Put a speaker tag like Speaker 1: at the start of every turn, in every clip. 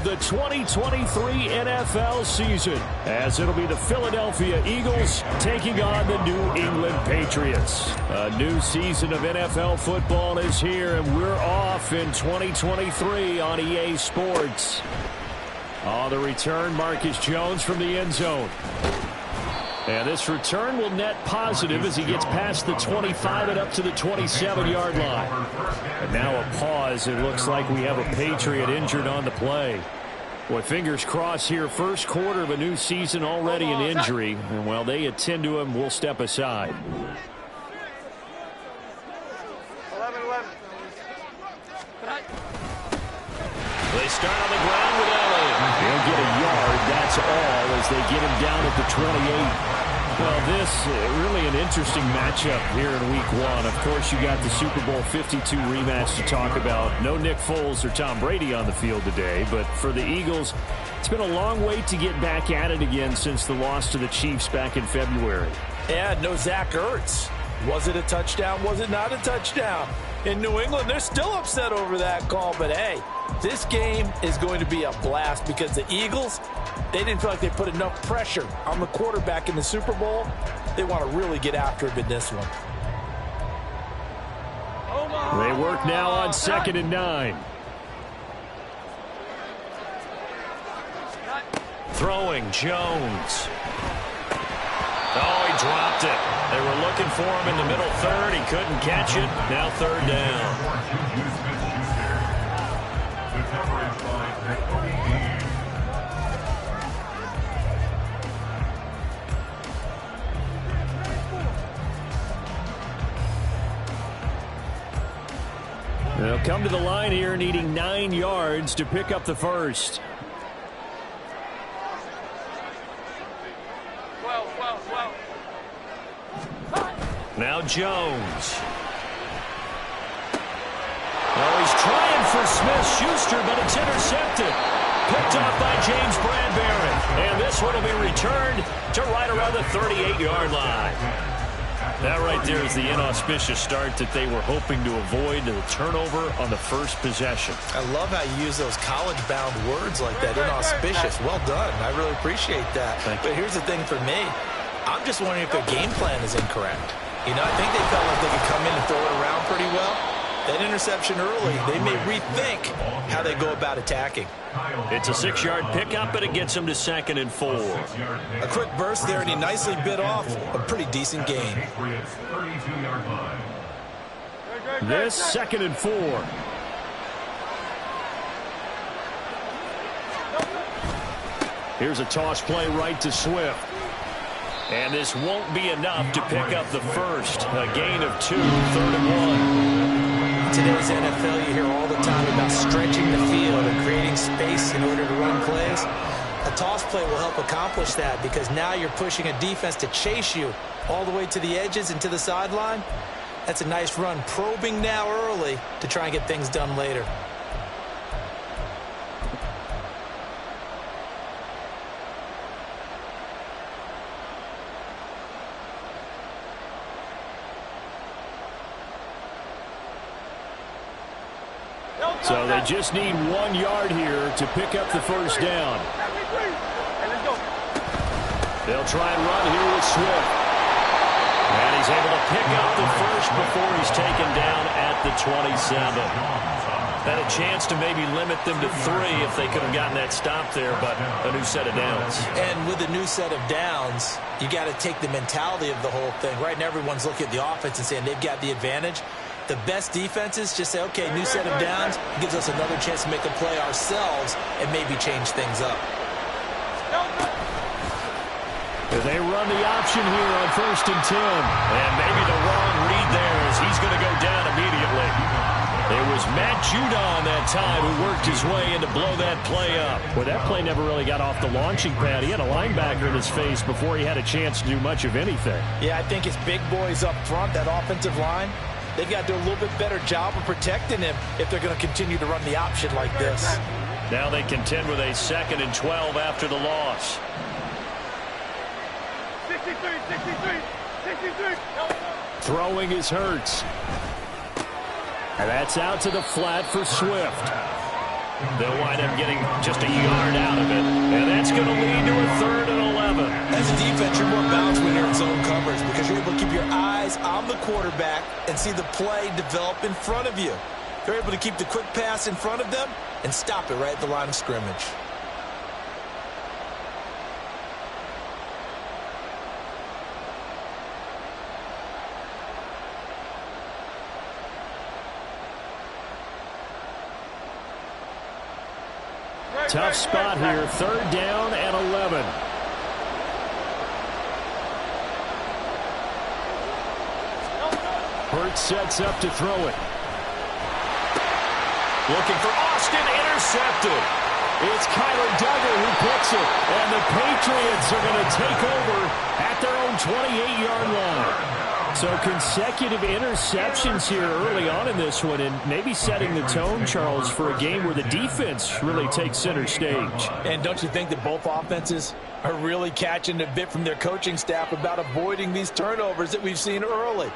Speaker 1: the 2023 NFL season, as it'll be the Philadelphia Eagles taking on the New England Patriots. A new season of NFL football is here, and we're off in 2023 on EA Sports. On the return, Marcus Jones from the end zone. And this return will net positive as he gets past the 25 and up to the 27-yard line. And now a pause. It looks like we have a Patriot injured on the play. Boy, fingers crossed here. First quarter of a new season, already an injury. And while they attend to him, we'll step aside.
Speaker 2: 11.
Speaker 1: They start on the ground with Elliott. He'll get a yard, that's all, as they get him down at the 28. Well, this really an interesting matchup here in Week 1. Of course, you got the Super Bowl 52 rematch to talk about. No Nick Foles or Tom Brady on the field today, but for the Eagles, it's been a long wait to get back at it again since the loss to the Chiefs back in February.
Speaker 3: And no Zach Ertz. Was it a touchdown? Was it not a touchdown? In New England, they're still upset over that call, but hey, this game is going to be a blast because the Eagles, they didn't feel like they put enough pressure on the quarterback in the Super Bowl. They want to really get after him in this one.
Speaker 1: They work now on 2nd and 9. Throwing, Jones. Oh, he dropped it. They were looking for him in the middle third. He couldn't catch it. Now 3rd down. They'll come to the line here needing 9 yards to pick up the first.
Speaker 2: 12.
Speaker 1: Now Jones. Oh, he's trying for Smith-Schuster, but it's intercepted. Picked off by James Bradbury. And this one will be returned to right around the 38-yard line. That right there is the inauspicious start that they were hoping to avoid, the turnover on the first possession.
Speaker 3: I love how you use those college-bound words like that, inauspicious. Well done. I really appreciate that. But here's the thing for me. I'm just wondering if their game plan is incorrect. You know, I think they felt like they could come in and throw it around pretty well. That interception early, they may rethink how they go about attacking.
Speaker 1: It's a 6-yard pickup, and it gets them to 2nd and 4.
Speaker 3: A quick burst there, and he nicely bit off a pretty decent gain.
Speaker 1: This 2nd and 4. Here's a toss play right to Swift. And this won't be enough to pick up the first. A gain of 2, 3rd and 1.
Speaker 3: Today's NFL, you hear all the time about stretching the field and creating space in order to run plays. A toss play will help accomplish that because now you're pushing a defense to chase you all the way to the edges and to the sideline. That's a nice run, probing now early to try and get things done later.
Speaker 1: So they just need 1 yard here to pick up the first down. They'll try and run here with Swift. And he's able to pick up the first before he's taken down at the 27. Had a chance to maybe limit them to 3 if they could have gotten that stop there, but a new set of downs.
Speaker 3: And with a new set of downs, you got to take the mentality of the whole thing. Right now everyone's looking at the offense and saying they've got the advantage. The best defenses just say, okay, new set of downs, gives us another chance to make a play ourselves and maybe change things up.
Speaker 1: They run the option here on 1st and 10. And maybe the wrong read there as he's going to go down immediately. It was Matt Judon that time who worked his way in to blow that play up. Well, that play never really got off the launching pad. He had a linebacker in his face before he had a chance to do much of anything.
Speaker 3: Yeah, I think it's big boys up front, that offensive line. They've got to do a little bit better job of protecting him if they're going to continue to run the option like this.
Speaker 1: Now they contend with a 2nd and 12 after the loss.
Speaker 2: 63.
Speaker 1: Throwing is Hurts. And that's out to the flat for Swift. They'll wind up getting just a yard out of it. And that's going to lead to a 3rd and 11.
Speaker 4: As a defense, you're more balanced when you're in zone coverage because you're able to keep your eyes on the quarterback and see the play develop in front of you. They're able to keep the quick pass in front of them and stop it right at the line of scrimmage.
Speaker 1: Tough spot here, 3rd down and 11. Hurts sets up to throw it. Looking for Austin, intercepted. It's Kyler Duggar who picks it, and the Patriots are going to take over at their own 28-yard line. So consecutive interceptions here early on in this one, and maybe setting the tone, Charles, for a game where the defense really takes center stage.
Speaker 3: And don't you think that both offenses are really catching a bit from their coaching staff about avoiding these turnovers that we've seen early?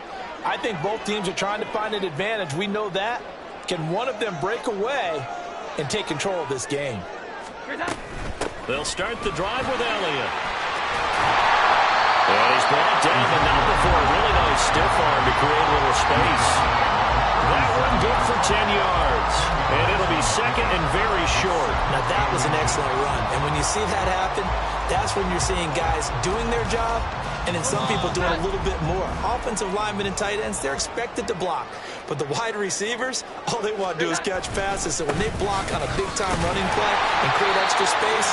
Speaker 3: I think both teams are trying to find an advantage. We know that. Can one of them break away and take control of this game?
Speaker 1: They'll start the drive with Elliott. And he's brought down, but not before a really nice stiff arm to create a little space. That one good for 10 yards. And it'll be 2nd and very short.
Speaker 4: Now that was an excellent run. And when you see that happen, that's when you're seeing guys doing their job and then some people doing a little bit more. Offensive linemen and tight ends, they're expected to block. But the wide receivers, all they want to do is catch passes. So when they block on a big-time running play and create extra space,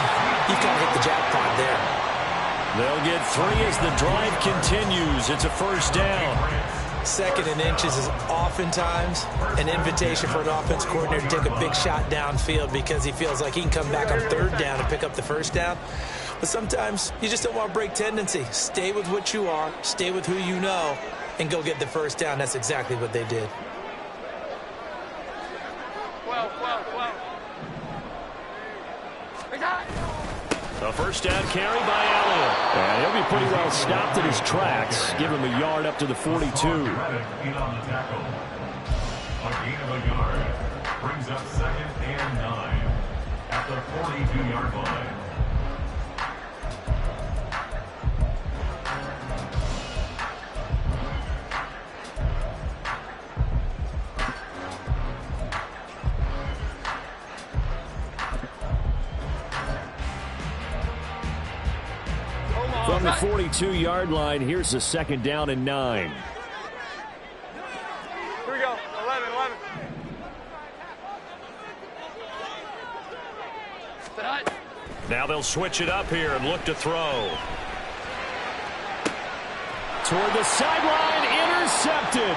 Speaker 4: you kind of hit the jackpot there.
Speaker 1: They'll get 3 as the drive continues. It's a 1st down.
Speaker 4: 2nd and inches is oftentimes an invitation for an offense coordinator to take a big shot downfield because he feels like he can come back on 3rd down and pick up the 1st down. But sometimes you just don't want to break tendency. Stay with what you are, stay with who you know, and go get the 1st down. That's exactly what they did.
Speaker 2: Well.
Speaker 1: A 1st down carry by Elliott. And he'll be pretty well stopped at his tracks. Give him a yard up to the 42.
Speaker 5: A gain of a yard brings up 2nd and 9 at the 42-yard line.
Speaker 1: From the 42-yard line, here's the 2nd down and 9.
Speaker 2: Here we go. 11.
Speaker 1: Now they'll switch it up here and look to throw. Toward the sideline, intercepted.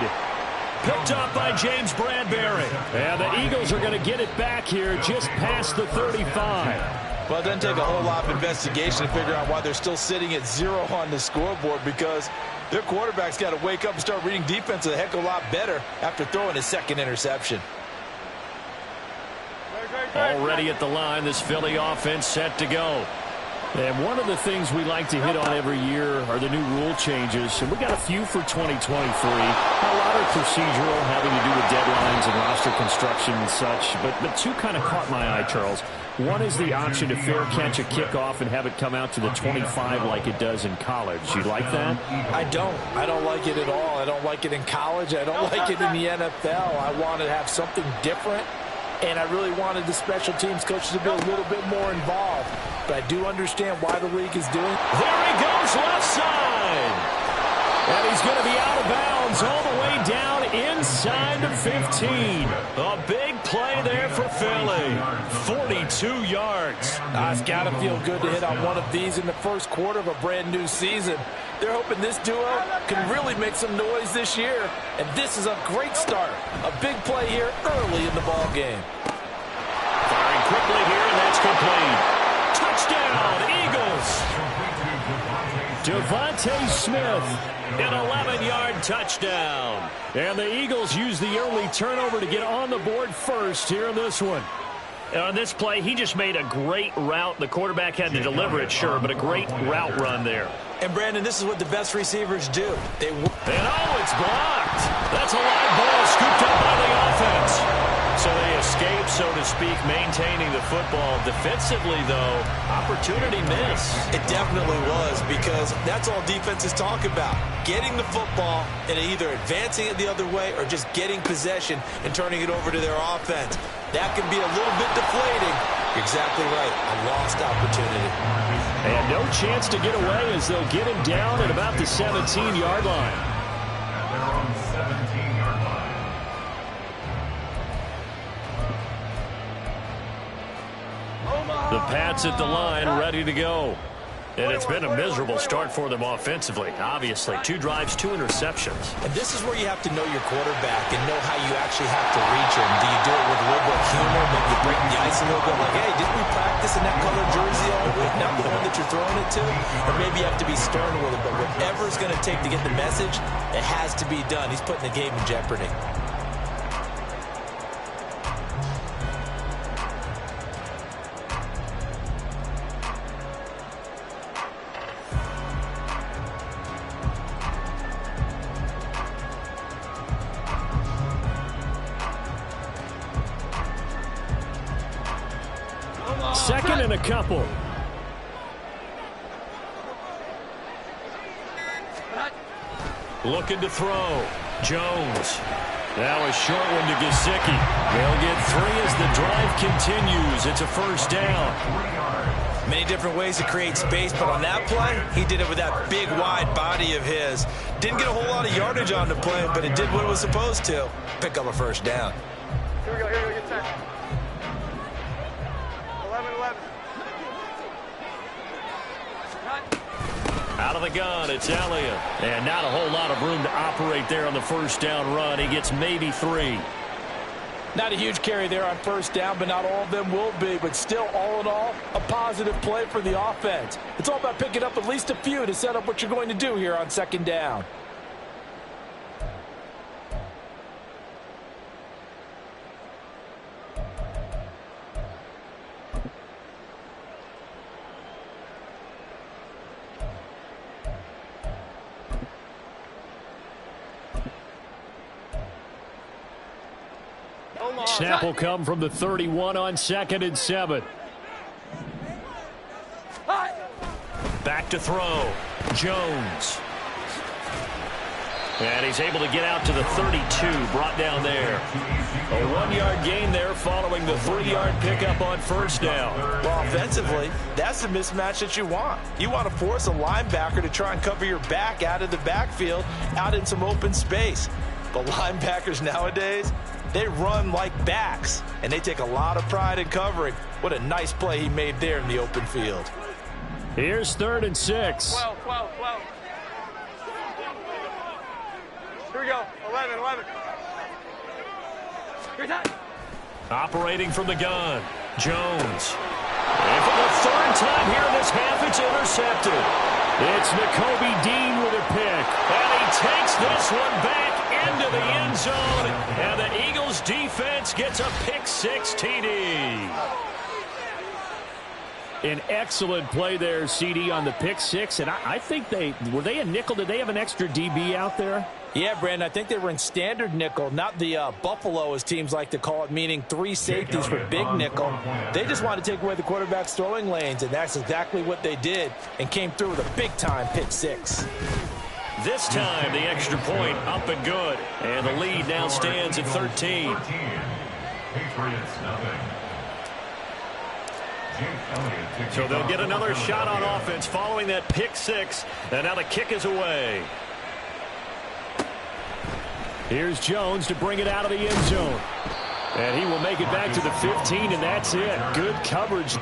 Speaker 1: Picked up by James Bradbury. And the Eagles are going to get it back here just past the 35.
Speaker 3: Well, it doesn't take a whole lot of investigation to figure out why they're still sitting at 0 on the scoreboard because their quarterback's got to wake up and start reading defense a heck of a lot better after throwing his 2nd interception.
Speaker 1: Already at the line, this Philly offense set to go. And one of the things we like to hit on every year are the new rule changes. And we got a few for 2023. A lot are procedural, having to do with deadlines and roster construction and such. But 2 kind of caught my eye, Charles. One is the option to fair catch a kickoff and have it come out to the 25 like it does in college. You like that?
Speaker 3: I don't. I don't like it at all. I don't like it in college. I don't like it in the NFL. I want to have something different. And I really wanted the special teams coaches to be a little bit more involved. But I do understand why the league is doing.
Speaker 1: There he goes, left side. And he's going to be out of bounds all the way down inside the 15. A big play there for Philly. 42 yards.
Speaker 3: It's got to feel good to hit on one of these in the first quarter of a brand new season. They're hoping this duo can really make some noise this year. And this is a great start. A big play here early in the ball game.
Speaker 1: Firing quickly here, and that's complete. Touchdown, Eagles. Devontae Smith, an 11-yard touchdown. And the Eagles use the early turnover to get on the board first here in this one. And on this play, he just made a great route. The quarterback had to deliver it, sure, but a great route run there.
Speaker 4: And, Brandon, this is what the best receivers do.
Speaker 1: And it's blocked. That's a live ball scooped up by the offense. So they escape escape, so to speak, maintaining the football. Defensively, though, opportunity miss.
Speaker 4: It definitely was, because that's all defenses talk about. Getting the football and either advancing it the other way or just getting possession and turning it over to their offense. That can be a little bit deflating. You're exactly right. A lost opportunity.
Speaker 1: And no chance to get away as they'll get him down at about the 17-yard line.
Speaker 5: At their own 17-yard line.
Speaker 1: The Pats at the line, ready to go. And it's been a miserable start for them offensively. Obviously, 2 drives, 2 interceptions.
Speaker 4: And this is where you have to know your quarterback and know how you actually have to reach him. Do you do it with a little bit of humor? Maybe you break the ice a little bit, like, hey, didn't we practice in that colored jersey all week? Not the one that you're throwing it to. Or maybe you have to be stern with him. But whatever it's going to take to get the message, it has to be done. He's putting the game in jeopardy.
Speaker 1: Second and a couple. Looking to throw. Jones. Now a short one to Godzspd. They'll get 3 as the drive continues. It's a first down.
Speaker 4: Many different ways to create space, but on that play, he did it with that big, wide body of his. Didn't get a whole lot of yardage on the play, but it did what it was supposed to. Pick up a first down.
Speaker 2: Here we go, get set. 11-11.
Speaker 1: Out of the gun, it's Elliott. And not a whole lot of room to operate there on the first down run. He gets maybe 3.
Speaker 3: Not a huge carry there on first down, but not all of them will be. But still, all in all, a positive play for the offense. It's all about picking up at least a few to set up what you're going to do here on second down.
Speaker 1: Snap will come from the 31 on 2nd and 7. Back to throw. Jones. And he's able to get out to the 32, brought down there. A 1-yard gain there following the 3-yard pickup on first down.
Speaker 4: Well, offensively, that's the mismatch that you want. You want to force a linebacker to try and cover your back out of the backfield, out in some open space. But linebackers nowadays, they run like backs, and they take a lot of pride in covering. What a nice play he made there in the open field.
Speaker 1: Here's 3rd and 6.
Speaker 2: 12. Here we go, 11. Here's that.
Speaker 1: Operating from the gun, Jones. And for the 3rd time here in this half, it's intercepted. It's Nakobe Dean with a pick, and he takes this one back into the end zone, and the Eagles defense gets a pick-6 TD. An excellent play there, CD, on the pick-6, and I think were they a nickel? Did they have an extra DB out there?
Speaker 4: Yeah, Brandon, I think they were in standard nickel, not the Buffalo, as teams like to call it, meaning 3 safeties for big nickel. They just wanted to take away the quarterback's throwing lanes, and that's exactly what they did, and came through with a big-time pick-6.
Speaker 1: This time, the extra point up and good, and the lead now stands at 13.
Speaker 5: Patriots nothing.
Speaker 1: So they'll get another shot on offense following that pick-6, and now the kick is away. Here's Jones to bring it out of the end zone. And he will make it back to the 15, and that's it. Good coverage.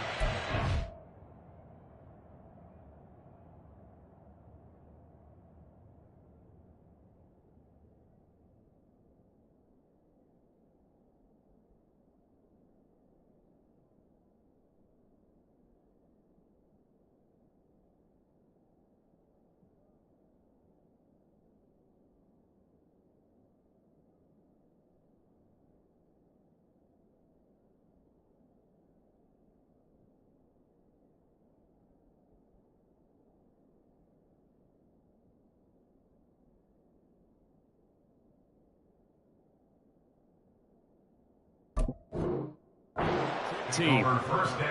Speaker 1: team.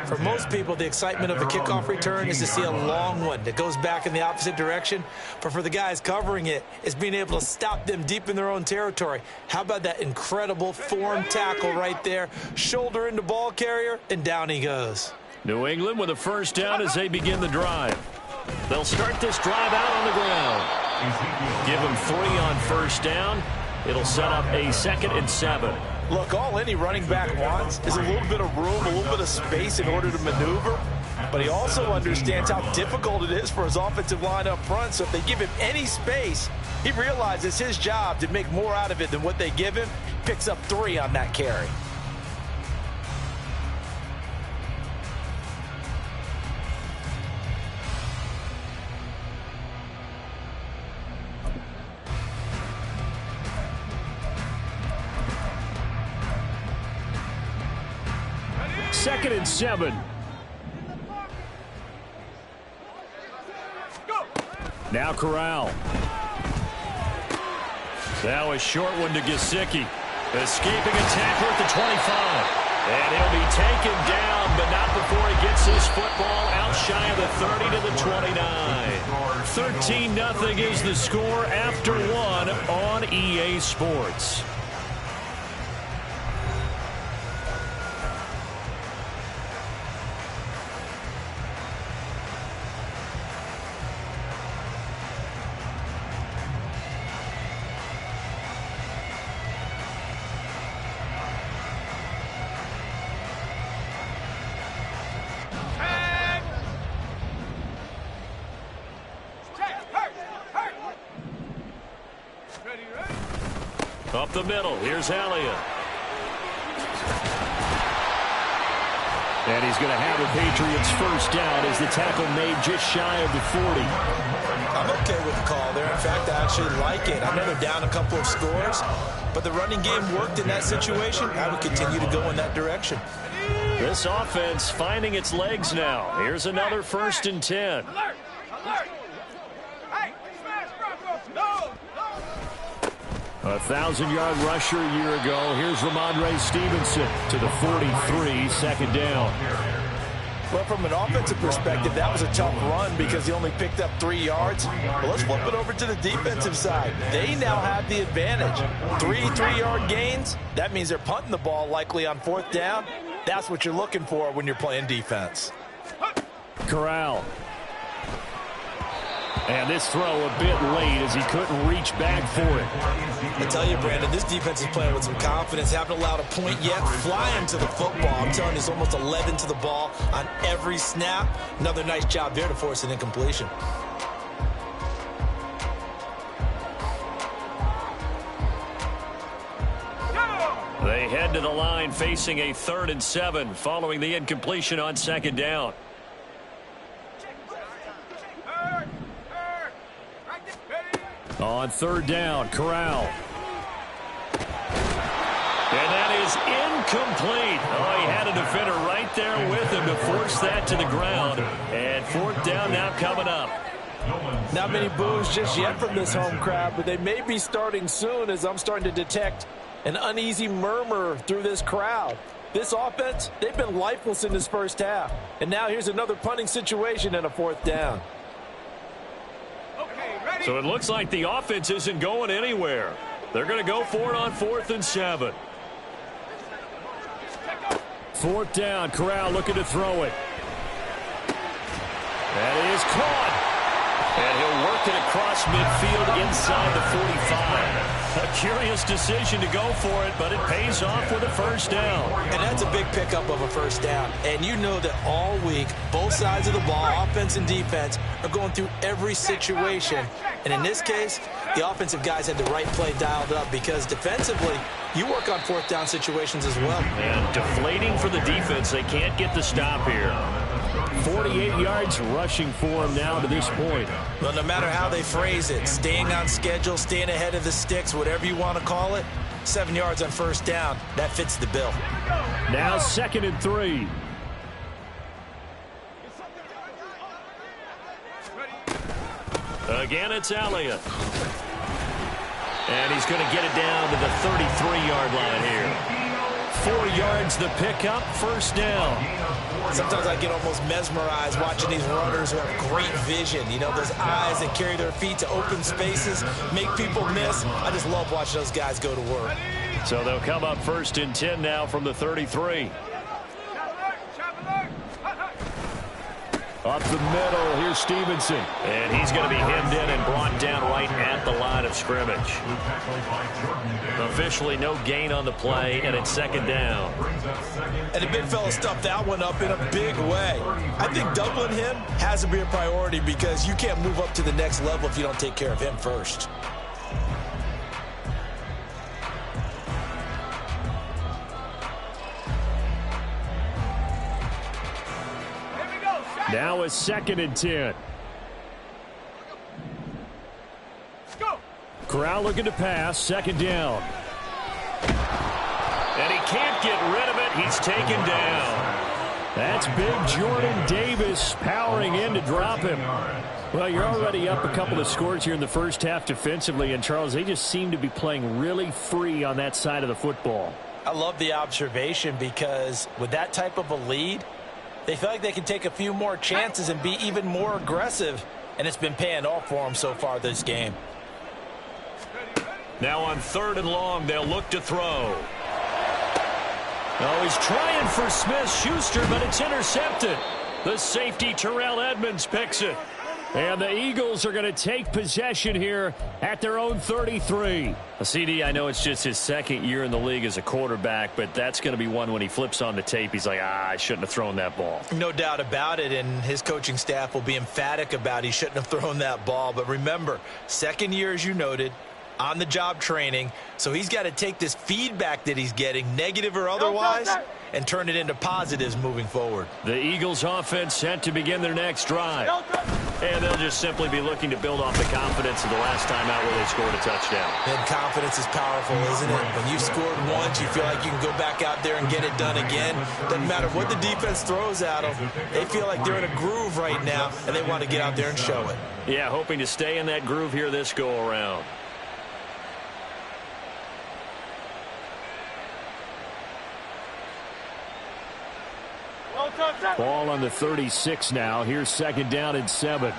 Speaker 4: For most people, the excitement of a kickoff return is to see a long one that goes back in the opposite direction. But for the guys covering it, it's being able to stop them deep in their own territory. How about that incredible form tackle right there? Shoulder into ball carrier, and down he goes.
Speaker 1: New England with a first down as they begin the drive. They'll start this drive out on the ground. Give them 3 on first down. It'll set up a 2nd and 7.
Speaker 3: Look, all any running back wants is a little bit of room, a little bit of space in order to maneuver. But he also understands how difficult it is for his offensive line up front. So if they give him any space, he realizes his job to make more out of it than what they give him. Picks up 3 on that carry.
Speaker 1: Second and 7. Now Corral. Now a short one to Gesicki. Escaping a tackle at the 25. And he'll be taken down, but not before he gets his football out shy of the 30 to the 29. 13-0 is the score after 1 on EA Sports. Up the middle, here's Elliott. And he's going to have the Patriots first down as the tackle made just shy of the 40.
Speaker 4: I'm okay with the call there. In fact, I actually like it. I know they're down a couple of scores, but the running game worked in that situation. I would continue to go in that direction.
Speaker 1: This offense finding its legs now. Here's another 1st and 10. A 1,000-yard rusher a year ago. Here's Ramondre Stevenson to the 43, 2nd down.
Speaker 3: Well, from an offensive perspective, that was a tough run because he only picked up 3 yards. But let's flip it over to the defensive side. They now have the advantage. 3 3-yard gains. That means they're punting the ball likely on 4th down. That's what you're looking for when you're playing defense.
Speaker 1: Corral. And this throw a bit late as he couldn't reach back for it.
Speaker 4: I tell you, Brandon, this defense is playing with some confidence. Haven't allowed a point yet. Flying to the football. I'm telling you, it's almost 11 to the ball on every snap. Another nice job there to force an incompletion.
Speaker 1: They head to the line facing a 3rd and 7 following the incompletion on 2nd down. On 3rd down, Corral. And that is incomplete. Oh, he had a defender right there with him to force that to the ground. And 4th down now coming up.
Speaker 3: Not many boos just yet from this home crowd, but they may be starting soon as I'm starting to detect an uneasy murmur through this crowd. This offense, they've been lifeless in this first half. And now here's another punting situation and a 4th down.
Speaker 1: So it looks like the offense isn't going anywhere. They're going to go for it on 4th and 7. 4th down, Corral looking to throw it. That is caught. And he'll work it across midfield inside the 45. A curious decision to go for it, but it pays off with a 1st down.
Speaker 4: And that's a big pickup of a 1st down. And you know that all week, both sides of the ball, offense and defense, are going through every situation. And in this case, the offensive guys had the right play dialed up because defensively, you work on 4th down situations as well.
Speaker 1: And deflating for the defense. They can't get the stop here. 48 yards rushing for him now to this point.
Speaker 4: Well, no matter how they phrase it, staying on schedule, staying ahead of the sticks, whatever you want to call it, 7 yards on 1st down, that fits the bill.
Speaker 1: Now 2nd and 3. Again, it's Elliott. And he's going to get it down to the 33-yard line here. 4 yards the pickup, first down.
Speaker 4: Sometimes I get almost mesmerized watching these runners who have great vision. You know, those eyes that carry their feet to open spaces, make people miss. I just love watching those guys go to work.
Speaker 1: So they'll come up 1st and 10 now from the 33. Up the middle, here's Stevenson. And he's going to be hemmed in and brought down right at the line of scrimmage. Officially no gain on the play, and it's 2nd down.
Speaker 4: And the big fella stuffed that one up in a big way. I think doubling him has to be a priority because you can't move up to the next level if you don't take care of him first.
Speaker 1: Now it's 2nd and 10. Corral looking to pass, 2nd down. And he can't get rid of it. He's taken down. That's big Jordan Davis powering in to drop him. Well, you're already up a couple of scores here in the first half defensively, and Charles, they just seem to be playing really free on that side of the football.
Speaker 4: I love the observation because with that type of a lead, they feel like they can take a few more chances and be even more aggressive, and it's been paying off for them so far this game.
Speaker 1: Now on 3rd and long, they'll look to throw. Oh, he's trying for Smith-Schuster, but it's intercepted. The safety, Terrell Edmonds, picks it. And the Eagles are going to take possession here at their own 33. CD, I know it's just his 2nd year in the league as a quarterback, but that's going to be one when he flips on the tape. He's like, I shouldn't have thrown that ball.
Speaker 4: No doubt about it, and his coaching staff will be emphatic about he shouldn't have thrown that ball. But remember, 2nd year, as you noted, on-the-job training, so he's got to take this feedback that he's getting, negative or otherwise, and turn it into positives moving forward.
Speaker 1: The Eagles offense set to begin their next drive. And they'll just simply be looking to build off the confidence of the last time out where they scored a touchdown.
Speaker 4: And confidence is powerful, isn't it? When you've scored once, you feel like you can go back out there and get it done again. Doesn't matter what the defense throws at them. They feel like they're in a groove right now, and they want to get out there and show it.
Speaker 1: Yeah, hoping to stay in that groove here this go-around. Ball on the 36 now. Here's 2nd down and 7.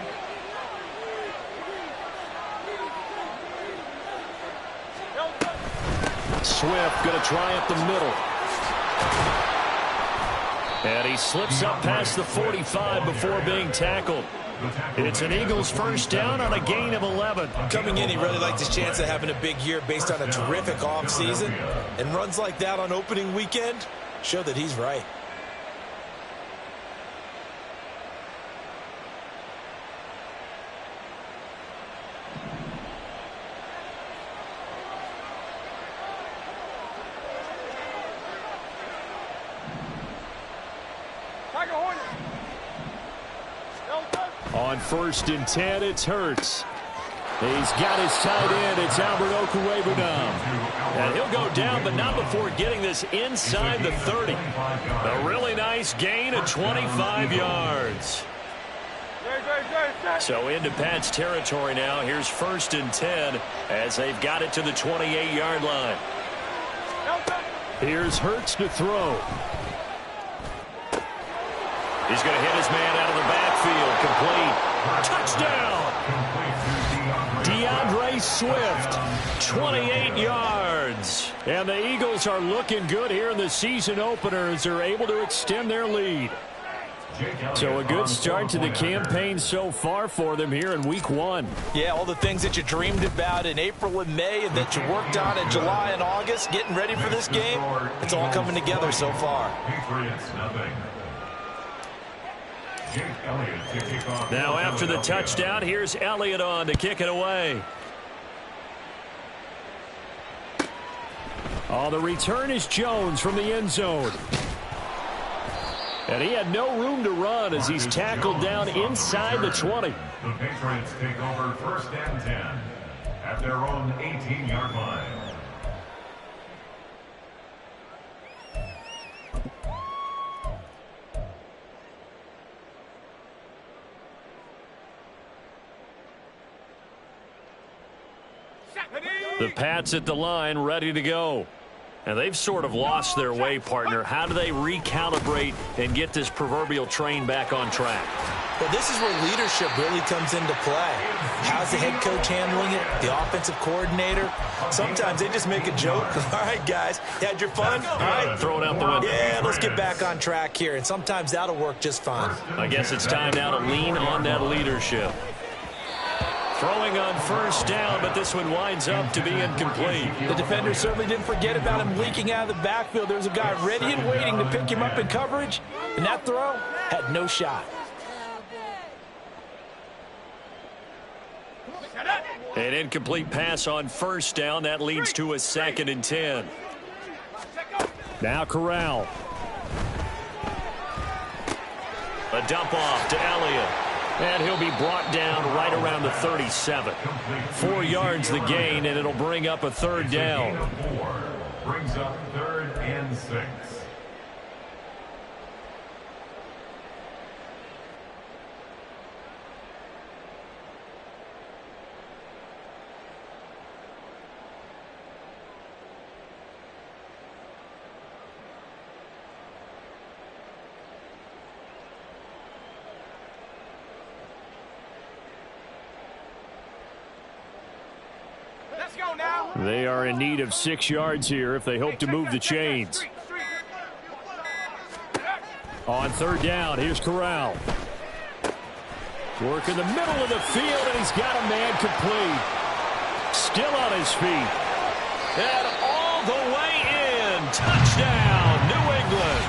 Speaker 1: Swift going to try up the middle. And he slips up past the 45 before being tackled. It's an Eagles first down on a gain of 11.
Speaker 4: Coming in, he really liked his chance of having a big year based on a terrific offseason. And runs like that on opening weekend show that he's right.
Speaker 1: On 1st and 10, it's Hurts. He's got his tight end. It's Albert Okwuegbunam. And he'll go down, but not before getting this inside the 30. A really nice gain of 25 yards. So into Pat's territory now. Here's 1st and 10 as they've got it to the 28-yard line. Here's Hurts to throw. He's going to hit his man out of the backfield. Complete. Touchdown! DeAndre Swift, 28 yards. And the Eagles are looking good here in the season opener as they're able to extend their lead. So a good start to the campaign so far for them here in week 1.
Speaker 4: Yeah, all the things that you dreamed about in April and May and that you worked on in July and August, getting ready for this game, it's all coming together so far.
Speaker 1: Now after the touchdown, here's Elliott on to kick it away. Oh, the return is Jones from the end zone. And he had no room to run as he's tackled down inside the 20.
Speaker 5: The Patriots take over 1st and 10 at their own 18-yard line.
Speaker 1: The Pats at the line, ready to go. And they've sort of lost their way, partner. How do they recalibrate and get this proverbial train back on track?
Speaker 4: Well, this is where leadership really comes into play. How's the head coach handling it? The offensive coordinator? Sometimes they just make a joke. All right, guys, you had your fun? All right.
Speaker 1: Throw it out the window.
Speaker 4: Yeah, let's get back on track here. And sometimes that'll work just fine.
Speaker 1: I guess it's time now to lean on that leadership. Throwing on first down, but this one winds up to be incomplete.
Speaker 3: The defender certainly didn't forget about him leaking out of the backfield. There's a guy ready and waiting to pick him up in coverage, and that throw had no shot.
Speaker 1: An incomplete pass on first down. That leads to a 2nd and 10. Now Corral. A dump off to Elliott. And he'll be brought down right around the 37. 4 yards the gain, and it'll bring up a 3rd down.
Speaker 5: Brings up 3rd and 6.
Speaker 1: They are in need of 6 yards here if they hope to move the chains. On 3rd down, here's Corral. Work in the middle of the field, and he's got a man complete. Still on his feet. And all the way in. Touchdown, New England.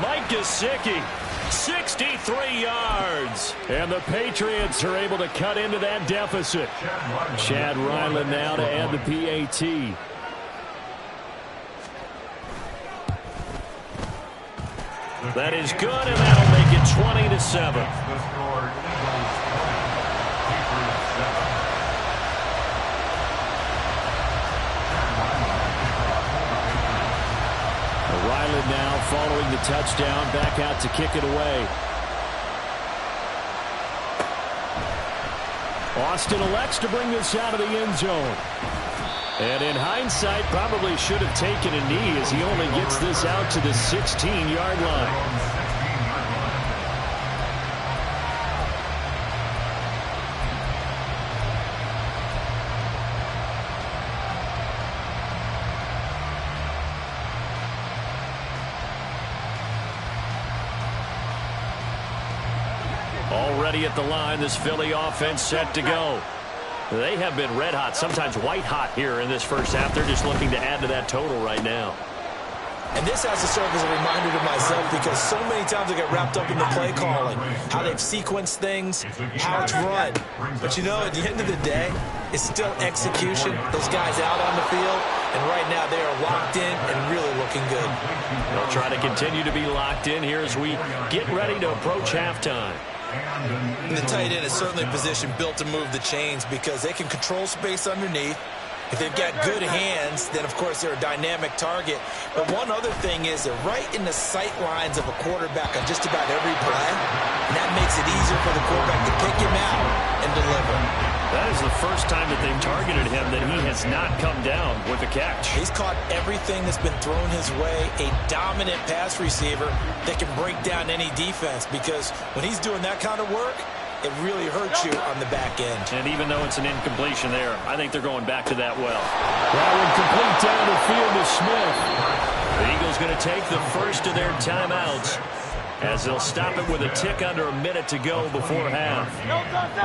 Speaker 1: Mike Gesicki. 63 yards. And the Patriots are able to cut into that deficit. Chad Ryland now to add the PAT. That is good, and that'll make it 20-7. Ryland now following the touchdown, back out to kick it away. Austin elects to bring this out of the end zone. And in hindsight, probably should have taken a knee as he only gets this out to the 16-yard line. Already at the line, this Philly offense set to go. They have been red hot, sometimes white hot here in this first half. They're just looking to add to that total right now.
Speaker 4: And this has to serve as a reminder to myself because so many times I get wrapped up in the play calling, how they've sequenced things, how it's run. But you know, at the end of the day, it's still execution. Those guys out on the field, and right now they are locked in and really looking good.
Speaker 1: They'll try to continue to be locked in here as we get ready to approach halftime.
Speaker 4: And the tight end is certainly a position built to move the chains because they can control space underneath. If they've got good hands, then, of course, they're a dynamic target. But one other thing is they're right in the sight lines of a quarterback on just about every play. And that makes it easier for the quarterback to pick him out and deliver.
Speaker 1: That is the first time that they've targeted him that he has not come down with a catch.
Speaker 4: He's caught everything that's been thrown his way. A dominant pass receiver that can break down any defense because when he's doing that kind of work, it really hurts you on the back end.
Speaker 1: And even though it's an incompletion there, I think they're going back to that well. That one complete down the field to Smith. The Eagles going to take the first of their timeouts as they'll stop it with a tick under a minute to go before half.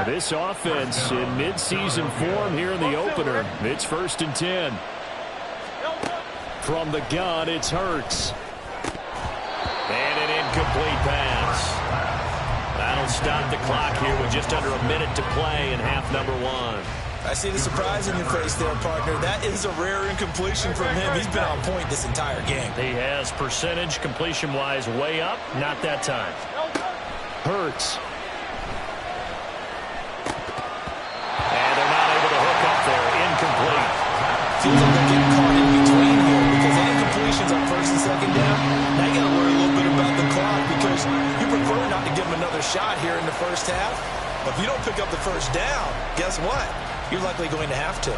Speaker 1: This offense in mid-season form here in the opener. It's 1st and 10. From the gun, it's Hurts. And an incomplete pass. That'll stop the clock here with just under a minute to play in half number 1.
Speaker 4: I see the surprise in your face there, partner. That is a rare incompletion from him. He's been on point this entire game.
Speaker 1: He has percentage completion-wise way up. Not that time. Hurts. And they're not able to hook up there. Incomplete.
Speaker 4: Feels like they're getting caught in between here because any completions on 1st and 2nd down, now you got to worry a little bit about the clock because you prefer not to give him another shot here in the first half. But if you don't pick up the first down, guess what? You're likely going to have to.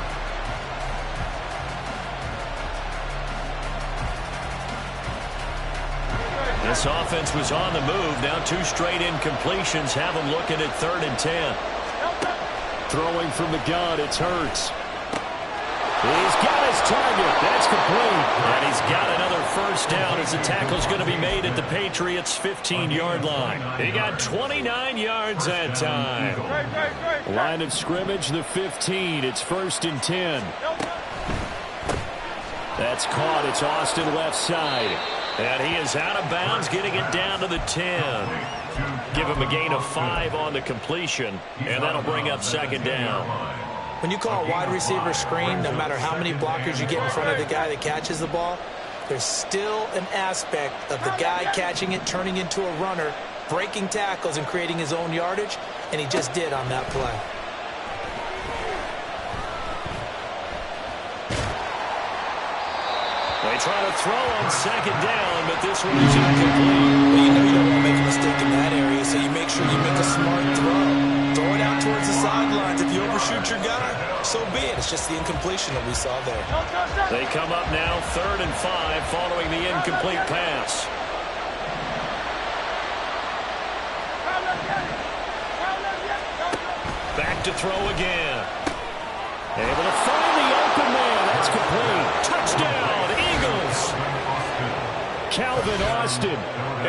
Speaker 1: This offense was on the move. Now 2 straight incompletions have them looking at 3rd and 10.
Speaker 6: Throwing from the gun, it's Hurts. He's got his target. That's complete.
Speaker 1: And he's got another first down as the tackle's going to be made at the Patriots' 15-yard line. He got 29 yards that time.
Speaker 6: Line of scrimmage, the 15. It's 1st and 10. That's caught. It's Austin left side.
Speaker 1: And he is out of bounds, getting it down to the 10. Give him a gain of 5 on the completion, and that'll bring up 2nd down.
Speaker 4: When you call a wide receiver screen, no matter how many blockers you get in front of the guy that catches the ball, there's still an aspect of the guy catching it, turning into a runner, breaking tackles and creating his own yardage, and he just did on that play.
Speaker 1: They try to throw on 2nd down, but this one is incomplete.
Speaker 4: Well, you know you don't want to make a mistake in that area, so you make sure you make a smart throw. Throw it out towards the sidelines. If you overshoot your guy, so be it. It's just the incompletion that we saw there.
Speaker 1: They come up now 3rd and 5 following the incomplete pass. Back to throw again.
Speaker 6: Able to find the open man. That's complete.
Speaker 1: Touchdown, Eagles.
Speaker 6: Calvin Austin.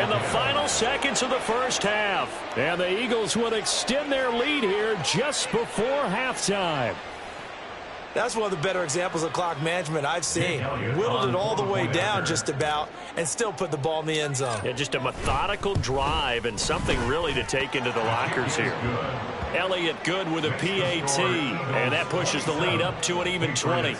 Speaker 1: In the final seconds of the first half.
Speaker 6: And the Eagles would extend their lead here just before halftime.
Speaker 4: That's one of the better examples of clock management I've seen. Whittled it all the way down just about and still put the ball in the end zone.
Speaker 1: Yeah, just a methodical drive and something really to take into the lockers here. Elliott good with a PAT, and that pushes the lead up to an even 20.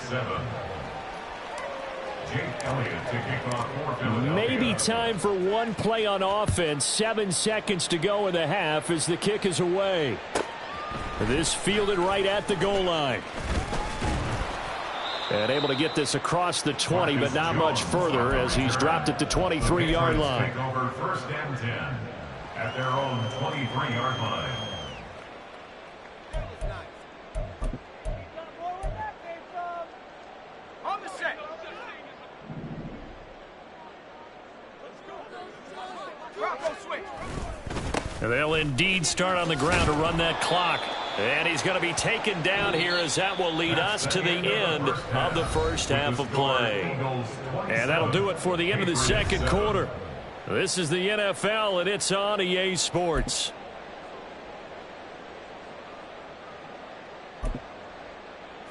Speaker 6: Maybe time for one play on offense. 7 seconds to go in the half as the kick is away. This fielded right at the goal line. And able to get this across the 20, but not much further as he's dropped it to 23-yard line.
Speaker 5: Over 1st and 10 at their own 23-yard line.
Speaker 1: And they'll indeed start on the ground to run that clock. And he's going to be taken down here as that will lead us to the end of the first half of play. And that'll do it for the end of the 2nd quarter. This is the NFL, and it's on EA Sports.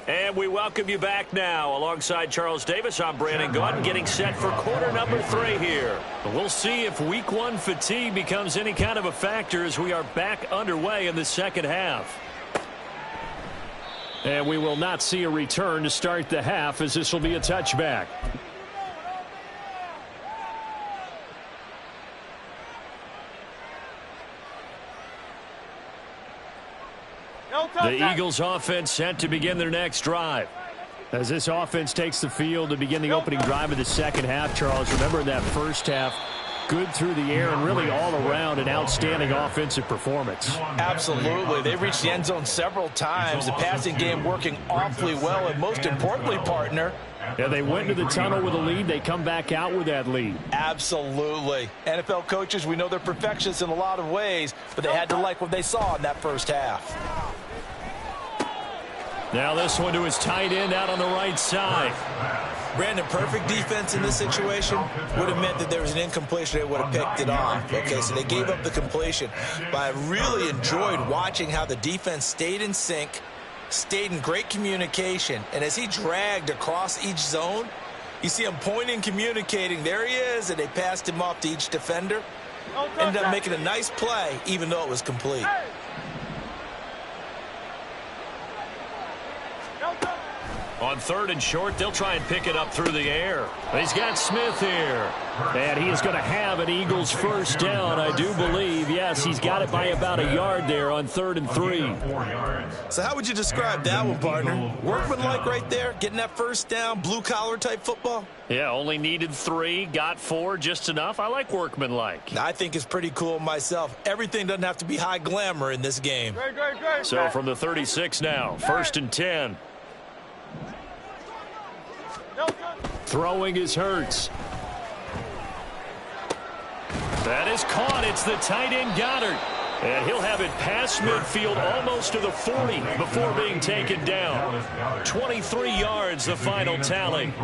Speaker 1: And we welcome you back now. Alongside Charles Davis, I'm Brandon Gaudin, getting set for quarter number 3 here. We'll see if week 1 fatigue becomes any kind of a factor as we are back underway in the 2nd half.
Speaker 6: And we will not see a return to start the half as this will be a touchback.
Speaker 1: The Eagles offense set to begin their next drive.
Speaker 6: As this offense takes the field to begin the opening drive of the 2nd half, Charles, remember in that first half, good through the air and really all around an outstanding offensive performance.
Speaker 4: Absolutely. They reached the end zone several times. The passing game working awfully well, and most importantly, partner,
Speaker 6: yeah, they went into the tunnel with a lead. They come back out with that lead.
Speaker 4: Absolutely. NFL coaches, we know they're perfectionists in a lot of ways, but they had to like what they saw in that first half.
Speaker 1: Now this one to his tight end out on the right side.
Speaker 4: Brandon, perfect defense in this situation would have meant that there was an incompletion. They would have picked it off. Okay, so they gave up the completion. But I really enjoyed watching how the defense stayed in sync, stayed in great communication, and as he dragged across each zone, you see him pointing, communicating. There he is, and they passed him off to each defender. Ended up making a nice play, even though it was complete.
Speaker 1: On 3rd and short, they'll try and pick it up through the air. He's got Smith here.
Speaker 6: And he is going to have an Eagles first down, I do believe. Yes, he's got it by about a yard there on 3rd and 3.
Speaker 4: So how would you describe that one, partner? Workmanlike right there, getting that first down, blue-collar type football?
Speaker 1: Yeah, only needed 3, got 4, just enough. I like workmanlike.
Speaker 4: I think it's pretty cool myself. Everything doesn't have to be high glamour in this game.
Speaker 2: Great.
Speaker 1: So from the 36 now, 1st and 10.
Speaker 6: Throwing is Hurts.
Speaker 1: That is caught. It's the tight end Goddard. And he'll have it past midfield almost to the 40 before being taken down. 23 yards, the final tally.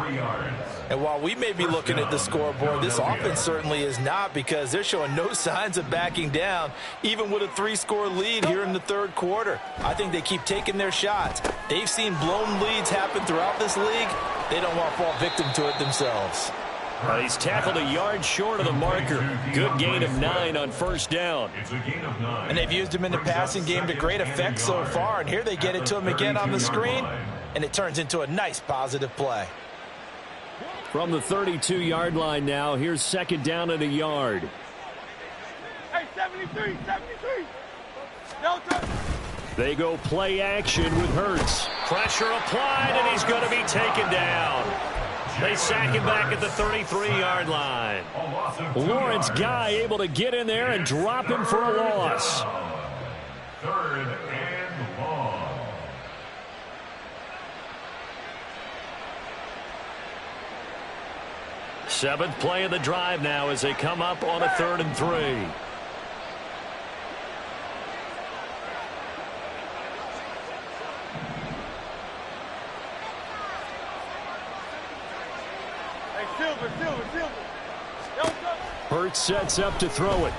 Speaker 3: And while we may be looking at the scoreboard, this offense certainly is not, because they're showing no signs of backing down, even with a 3-score lead here in the third quarter. I think they keep taking their shots. They've seen blown leads happen throughout this league. They don't want to fall victim to it themselves.
Speaker 1: He's tackled a yard short of the marker. Good gain of 9 on first down.
Speaker 3: And they've used him in the passing game to great effect so far. And here they get it to him again on the screen. And it turns into a nice positive play.
Speaker 6: From the 32-yard line now, here's second down and a yard.
Speaker 2: Hey, 73, 73. Delta.
Speaker 1: They go play action with Hurts. Pressure applied, and he's going to be taken down. They sack him back at the 33-yard line. Lawrence Guy able to get in there and drop him for a loss.
Speaker 5: 3rd and long.
Speaker 1: Seventh play of the drive now as they come up on a 3rd and 3.
Speaker 2: Silver.
Speaker 1: Hurts sets up to throw it.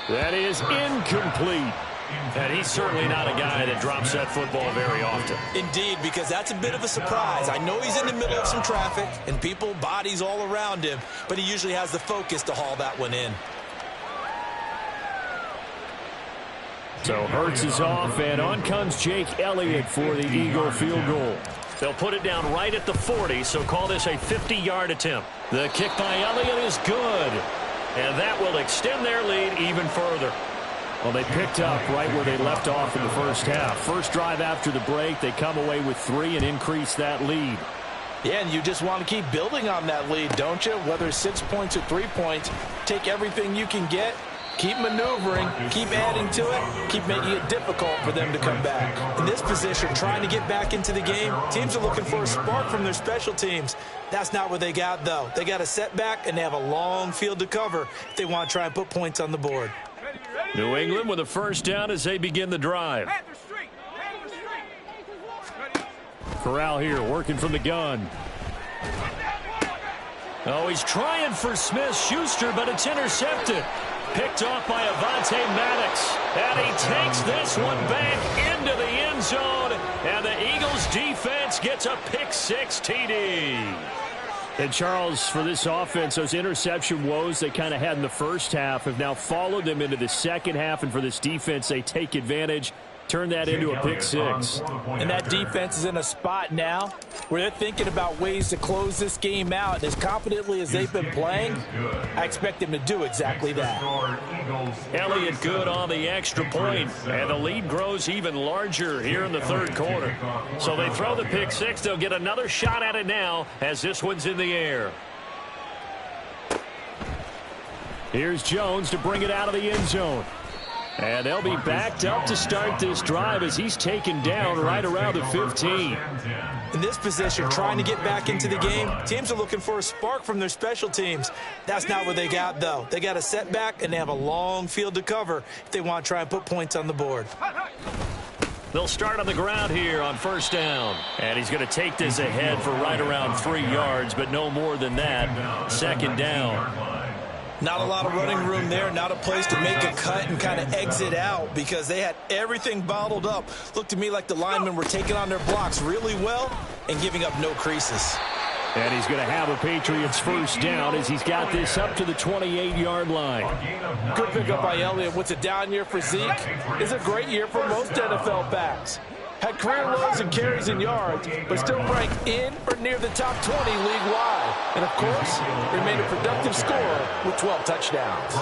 Speaker 1: That is incomplete. And he's certainly not a guy that drops that football very often.
Speaker 4: Indeed, because that's a bit of a surprise. I know he's in the middle of some traffic and people, bodies all around him, but he usually has the focus to haul that one in.
Speaker 1: So Hurts is off, and on comes Jake Elliott for the Eagle field goal. They'll put it down right at the 40, so call this a 50-yard attempt. The kick by Elliott is good, and that will extend their lead even further. Well, they picked up right where they left off in the first half. First drive after the break, they come away with 3 and increase that lead.
Speaker 3: Yeah, and you just want to keep building on that lead, don't you? Whether it's 6 points or 3 points, take everything you can get, keep maneuvering, keep adding to it, keep making it difficult for them to come back.
Speaker 4: In this position, trying to get back into the game, teams are looking for a spark from their special teams. That's not what they got, though. They got a setback, and they have a long field to cover if they want to try and put points on the board.
Speaker 1: New England with a first down as they begin the drive. Corral here working from the gun. Oh, he's trying for Smith-Schuster, but it's intercepted. Picked off by Avonte Maddox. And he takes this one back into the end zone. And the Eagles defense gets a pick-6 TD. And Charles, for this offense, those interception woes they kind of had in the first half have now followed them into the second half. And for this defense, they take advantage, turn that into a pick-6.
Speaker 3: And that defense is in a spot now where they're thinking about ways to close this game out. And as confidently as they've been playing, I expect them to do exactly that.
Speaker 1: Elliott good on the extra point, and the lead grows even larger here in the third quarter. So they throw the pick-6. They'll get another shot at it now as this one's in the air. Here's Jones to bring it out of the end zone. And they'll be backed up to start this drive as he's taken down right around the 15.
Speaker 4: In this position, trying to get back into the game, teams are looking for a spark from their special teams. That's not what they got, though. They got a setback, and they have a long field to cover if they want to try and put points on the board.
Speaker 1: They'll start on the ground here on first down. And he's going to take this ahead for right around 3 yards, but no more than that. Second down.
Speaker 4: Not a lot of running room there, not a place to make a cut and kind of exit out because they had everything bottled up. Looked to me like the linemen were taking on their blocks really well and giving up no creases.
Speaker 1: And he's going to have a Patriots first down as he's got this up to the 28-yard line.
Speaker 3: Good pickup by Elliott. What's a down year for Zeke? It's a great year for most NFL backs. Had career lows in carries and yards, but still ranked in or near the top 20 league-wide. And, of course, remained a productive scorer with 12 touchdowns.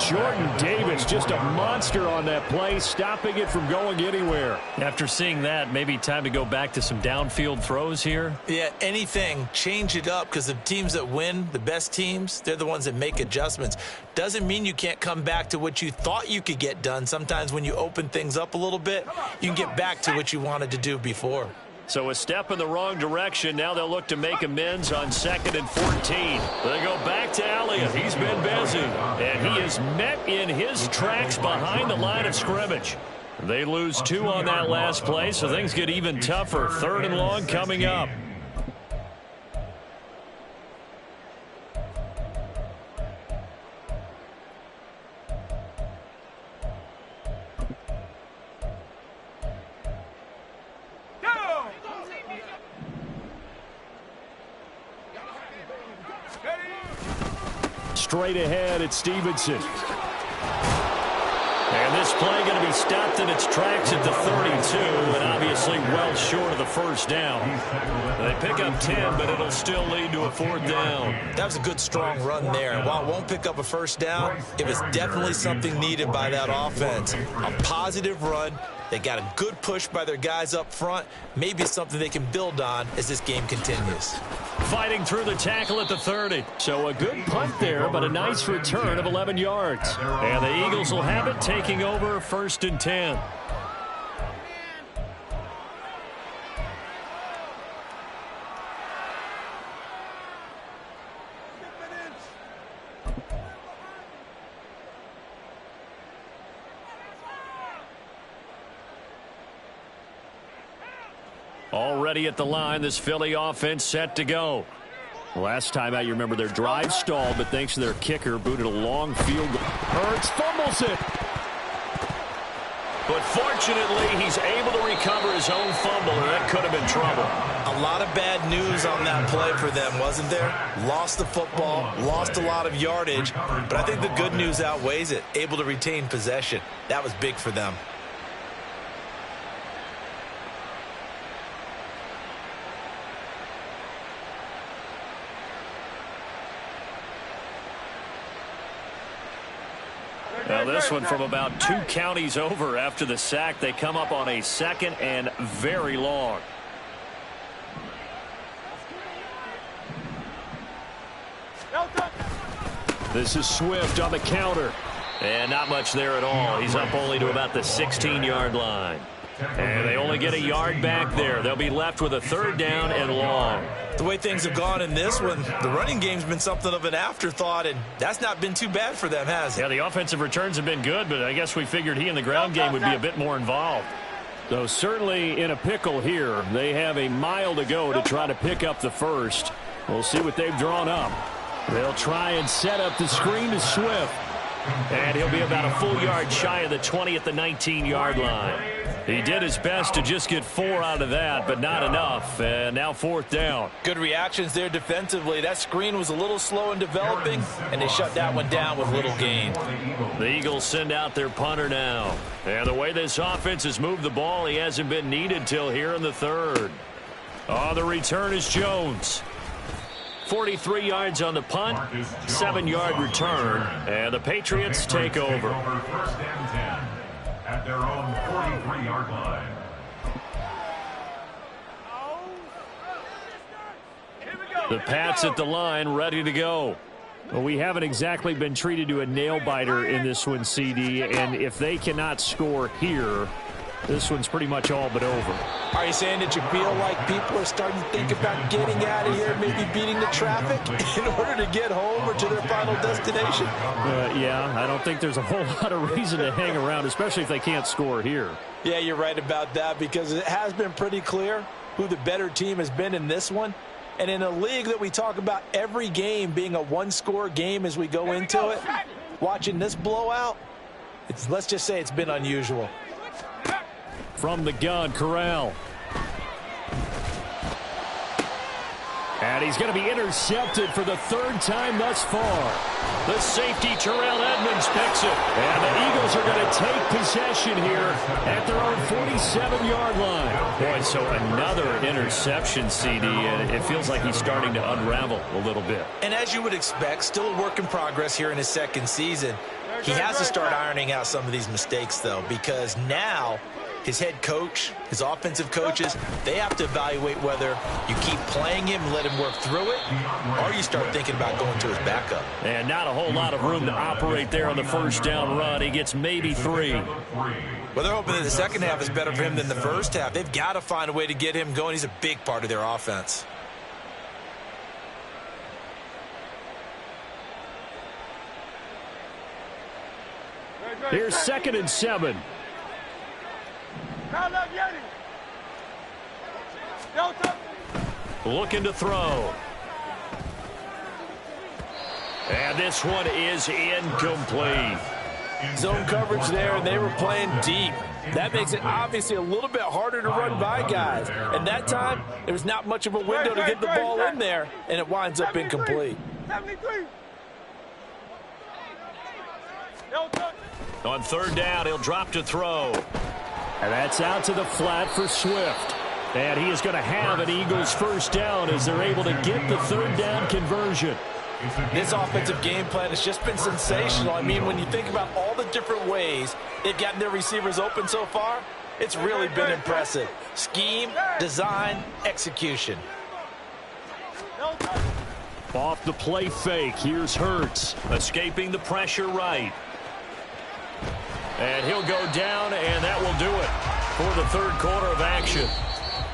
Speaker 1: Jordan Davis, just a monster on that play, stopping it from going anywhere. After seeing that, maybe time to go back to some downfield throws here.
Speaker 4: Yeah, anything. Change it up because the teams that win, the best teams, they're the ones that make adjustments. Doesn't mean you can't come back to what you thought you could get done. Sometimes when you open things up a little bit, you can get back to what you wanted to do before.
Speaker 6: So a step in the wrong direction. Now they'll look to make amends on 2nd and 14. They go back to Elliott. He's been busy. And he is met in his tracks behind the line of scrimmage. They lose 2 on that last play, so things get even tougher. 3rd and long coming up. Straight ahead, it's Stevenson. And this play going to be stopped in its tracks at the 32, and obviously well short of the first down. They pick up 10, but it'll still lead to a 4th down.
Speaker 4: That was a good, strong run there. And while it won't pick up a first down, it was definitely something needed by that offense. A positive run. They got a good push by their guys up front. Maybe something they can build on as this game continues.
Speaker 6: Fighting through the tackle at the 30. So a good punt there, but a nice return of 11 yards. And the Eagles will have it, taking over 1st and 10. Already at the line, this Philly offense set to go. Last time out, you remember their drive stalled, but thanks to their kicker, booted a long field goal. Hurts fumbles it. But fortunately, he's able to recover his own fumble, and that could have been trouble.
Speaker 4: A lot of bad news on that play for them, wasn't there? Lost the football, lost a lot of yardage, but I think the good news outweighs it. Able to retain possession. That was big for them.
Speaker 6: Now this one from about 2 counties over after the sack. They come up on a 2nd and very long. This is Swift on the counter. And not much there at all. He's up only to about the 16-yard line. And they only get a yard back there. They'll be left with a 3rd down and long.
Speaker 4: The way things have gone in this one, the running game's been something of an afterthought, and that's not been too bad for them, has it?
Speaker 6: Yeah, the offensive returns have been good, but I guess we figured he in the ground game would be a bit more involved. So certainly in a pickle here. They have a mile to go to try to pick up the first. We'll see what they've drawn up. They'll try and set up the screen to Swift. And he'll be about a full yard shy of the 20 at the 19-yard line. He did his best to just get 4 out of that, but not enough. And now 4th down.
Speaker 4: Good reactions there defensively. That screen was a little slow in developing, and they shut that one down with little gain.
Speaker 6: The Eagles send out their punter now. And the way this offense has moved the ball, he hasn't been needed till here in the 3rd. Oh, the return is Jones. 43 yards on the punt, 7-yard return, and the Patriots take over.
Speaker 5: 1st and 10 at their own 43-yard line.
Speaker 6: The Pats at the line, ready to go. Well, we haven't exactly been treated to a nail-biter in this one, CD, and if they cannot score here, this one's pretty much all but over.
Speaker 4: Are you saying that you feel like people are starting to think about getting out of here, maybe beating the traffic in order to get home or to their final destination?
Speaker 6: Yeah, I don't think there's a whole lot of reason to hang around, especially if they can't score here.
Speaker 4: Yeah, you're right about that, because it has been pretty clear who the better team has been in this one. And in a league that we talk about every game being a one-score game as we go into it, watching this blowout, let's just say it's been unusual.
Speaker 6: From the gun, Corral. And he's going to be intercepted for the 3rd time thus far. The safety, Terrell Edmonds, picks it. And the Eagles are going to take possession here at their own 47-yard line. Boy, so another interception, CD, and it feels like he's starting to unravel a little bit.
Speaker 4: And as you would expect, still a work in progress here in his 2nd season. He has to start ironing out some of these mistakes, though, because now his head coach, his offensive coaches, they have to evaluate whether you keep playing him and let him work through it, or you start thinking about going to his backup.
Speaker 6: And not a whole lot of room to operate there on the first down run. He gets maybe 3.
Speaker 4: Well, they're hoping that the second half is better for him than the first half. They've got to find a way to get him going. He's a big part of their offense.
Speaker 6: Here's 2nd and 7. Looking to throw. And this one is incomplete.
Speaker 3: Zone coverage there, and they were playing deep. That makes it obviously a little bit harder to run by guys. And that time, there was not much of a window to get the ball in there, and it winds up incomplete.
Speaker 2: 73.
Speaker 6: On 3rd down, he'll drop to throw. And that's out to the flat for Swift. And he is going to have an Eagles first down as they're able to get the 3rd down conversion.
Speaker 3: This offensive game plan has just been sensational. I mean, when you think about all the different ways they've gotten their receivers open so far, it's really been impressive. Scheme, design, execution.
Speaker 6: Off the play fake, here's Hurts. Escaping the pressure right. And he'll go down, and that will do it for the 3rd quarter of action.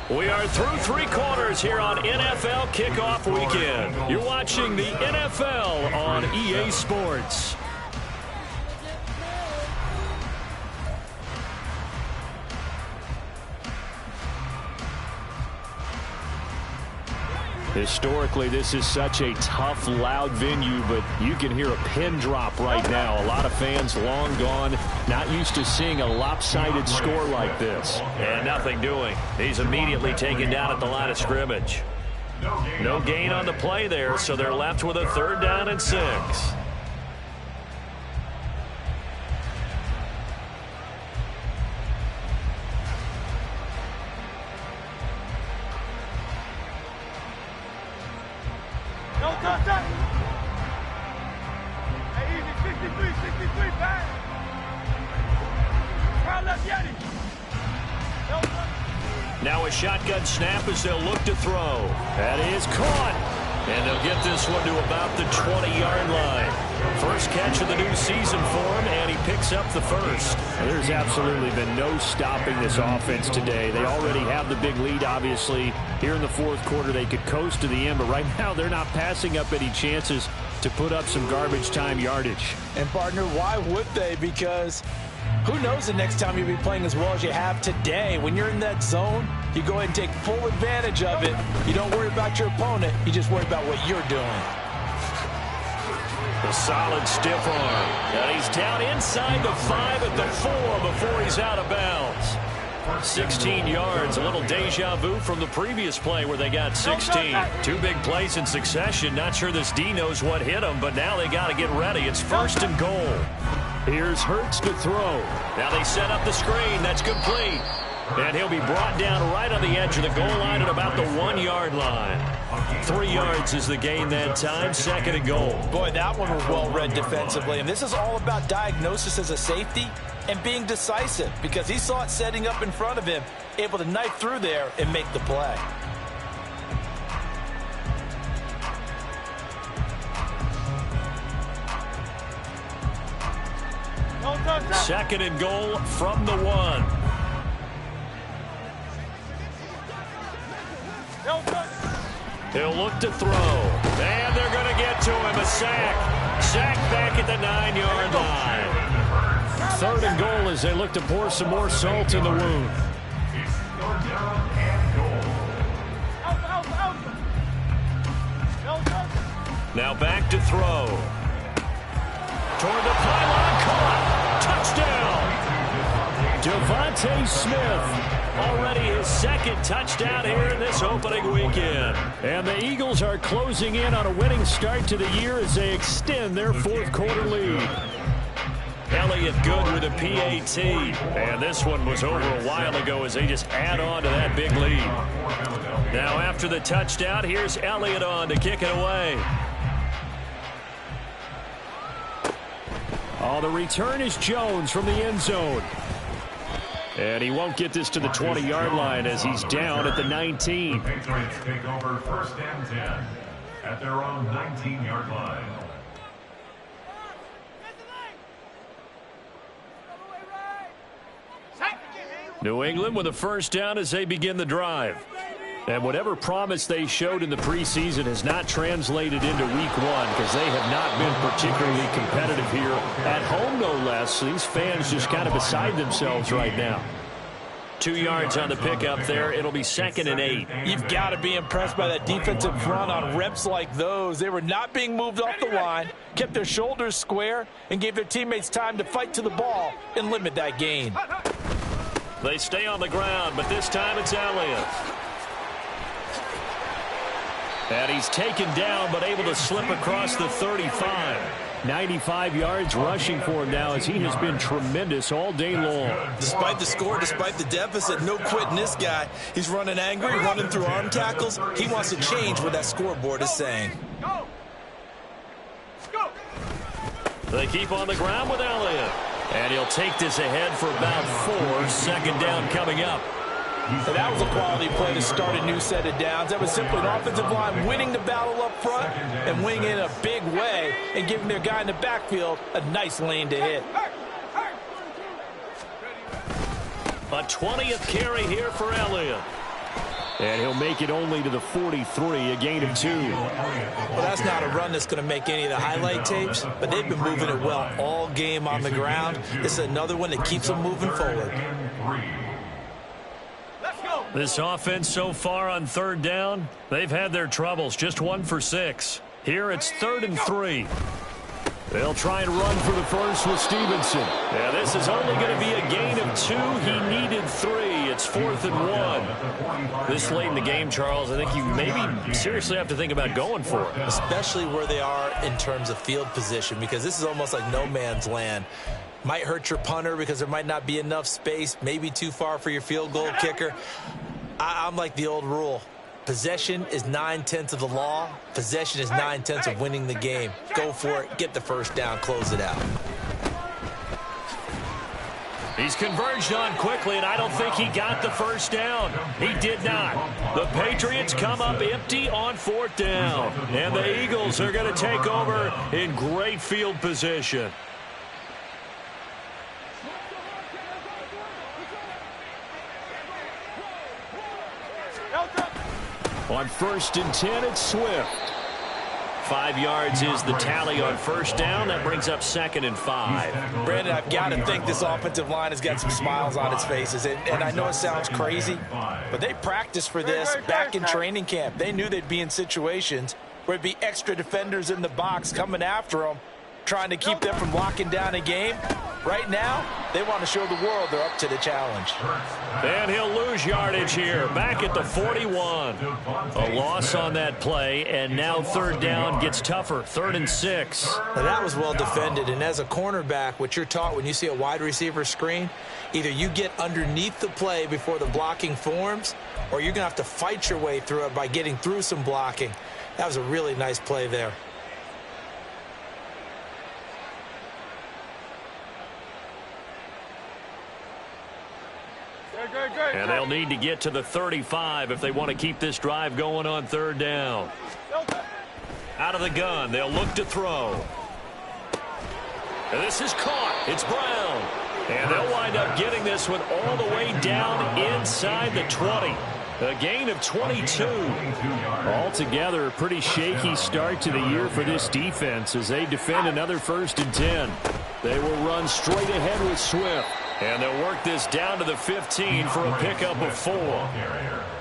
Speaker 6: We are through 3 quarters here on NFL Kickoff Weekend. You're watching the NFL on EA Sports. Historically, this is such a tough, loud venue, but you can hear a pin drop right now. A lot of fans long gone, not used to seeing a lopsided score like this. And nothing doing. He's immediately taken down at the line of scrimmage. No gain on the play there, so they're left with a 3rd down and 6. Now a shotgun snap as they'll look to throw. That is caught. And they'll get this one to about the 20-yard line. First catch of the new season for him, and he picks up the first. There's absolutely been no stopping this offense today. They already have the big lead, obviously. Here in the 4th quarter, they could coast to the end, but right now they're not passing up any chances to put up some garbage time yardage.
Speaker 3: And, partner, why would they? Because who knows the next time you'll be playing as well as you have today. When you're in that zone, you go ahead and take full advantage of it. You don't worry about your opponent. You just worry about what you're doing.
Speaker 6: A solid stiff arm. And he's down inside the 5 at the 4 before he's out of bounds. 16 yards, a little deja vu from the previous play where they got 16. 2 big plays in succession. Not sure this D knows what hit him, but now they got to get ready. It's 1st and goal. Here's Hurts to throw. Now they set up the screen. That's complete. And he'll be brought down right on the edge of the goal line at about the 1-yard line. 3 yards is the gain that time. 2nd and goal.
Speaker 4: Boy, that one was well read defensively. And this is all about diagnosis as a safety and being decisive, because he saw it setting up in front of him, able to knife through there and make the play.
Speaker 6: Second and goal from the 1. He'll look to throw. And they're going to get to him. A sack. Sack back at the 9-yard line. 3rd and goal as they look to pour some more salt in the wound. Now back to throw. Toward the pylon, caught. Touchdown. Devontae Smith. Already his 2nd touchdown here in this opening weekend. And the Eagles are closing in on a winning start to the year as they extend their 4th quarter lead. Elliott good with a PAT. And this one was over a while ago as they just add on to that big lead. Now after the touchdown, here's Elliott on to kick it away. Oh, the return is Jones from the end zone. And he won't get this to the 20-yard line as he's down at the 19.
Speaker 5: The Patriots take over 1st and 10 at their own 19-yard line.
Speaker 6: New England with a first down as they begin the drive. And whatever promise they showed in the preseason has not translated into week one because they have not been particularly competitive here at home, no less. These fans just kind of beside themselves right now. 2 yards on the pickup there. It'll be 2nd and 8.
Speaker 3: You've got to be impressed by that defensive front on reps like those. They were not being moved off the line, kept their shoulders square, and gave their teammates time to fight to the ball and limit that gain.
Speaker 6: They stay on the ground, but this time it's Elliott. And he's taken down, but able to slip across the 35. 95 yards rushing for him now as he has been tremendous all day long.
Speaker 4: Despite the score, despite the deficit, no quitting this guy. He's running angry, running through arm tackles. He wants to change what that scoreboard is saying.
Speaker 6: They keep on the ground with Elliott. And he'll take this ahead for about 4. 2nd down coming up.
Speaker 3: And that was a quality play to start a new set of downs. That was simply an offensive line winning the battle up front and winning in a big way and giving their guy in the backfield a nice lane to hit.
Speaker 6: A 20th carry here for Elliott. And he'll make it only to the 43, a gain of 2.
Speaker 4: Well, that's not a run that's going to make any of the highlight tapes, but they've been moving it well all game on the ground. This is another one that keeps them moving forward.
Speaker 6: This offense so far on 3rd down, they've had their troubles. Just 1 for 6. Here it's 3rd and 3. They'll try and run for the first with Stevenson. Yeah, this is only going to be a gain of 2. He needed 3. It's 4th and 1. This late in the game, Charles, I think you maybe seriously have to think about going for it.
Speaker 4: Especially where they are in terms of field position, because this is almost like no man's land. Might hurt your punter because there might not be enough space, maybe too far for your field goal kicker. I'm like the old rule. Possession is 9/10 of the law. Possession is 9/10 of winning the game. Go for it. Get the first down. Close it out.
Speaker 6: He's converged on quickly, and I don't think he got the first down. He did not. The Patriots come up empty on 4th down. And the Eagles are going to take over in great field position. On 1st and 10, it's Swift. 5 yards is the tally on 1st down. That brings up 2nd and 5.
Speaker 3: Brandon, I've got to think this offensive line has got some smiles on its faces. And I know it sounds crazy, but they practiced for this back in training camp. They knew they'd be in situations where it'd be extra defenders in the box coming after them, trying to keep them from locking down a game. Right now, they want to show the world they're up to the challenge.
Speaker 6: And he'll lose yardage here, back at the 41. A loss on that play, and now 3rd down gets tougher, 3rd and 6.
Speaker 4: Now that was well defended, and as a cornerback, what you're taught when you see a wide receiver screen, either you get underneath the play before the blocking forms, or you're going to have to fight your way through it by getting through some blocking. That was a really nice play there.
Speaker 6: And they'll need to get to the 35 if they want to keep this drive going on 3rd down. Out of the gun, they'll look to throw. And this is caught. It's Brown. And they'll wind up getting this one all the way down inside the 20. A gain of 22. Altogether, a pretty shaky start to the year for this defense as they defend another 1st and 10. They will run straight ahead with Swift. And they'll work this down to the 15 for a pickup of 4.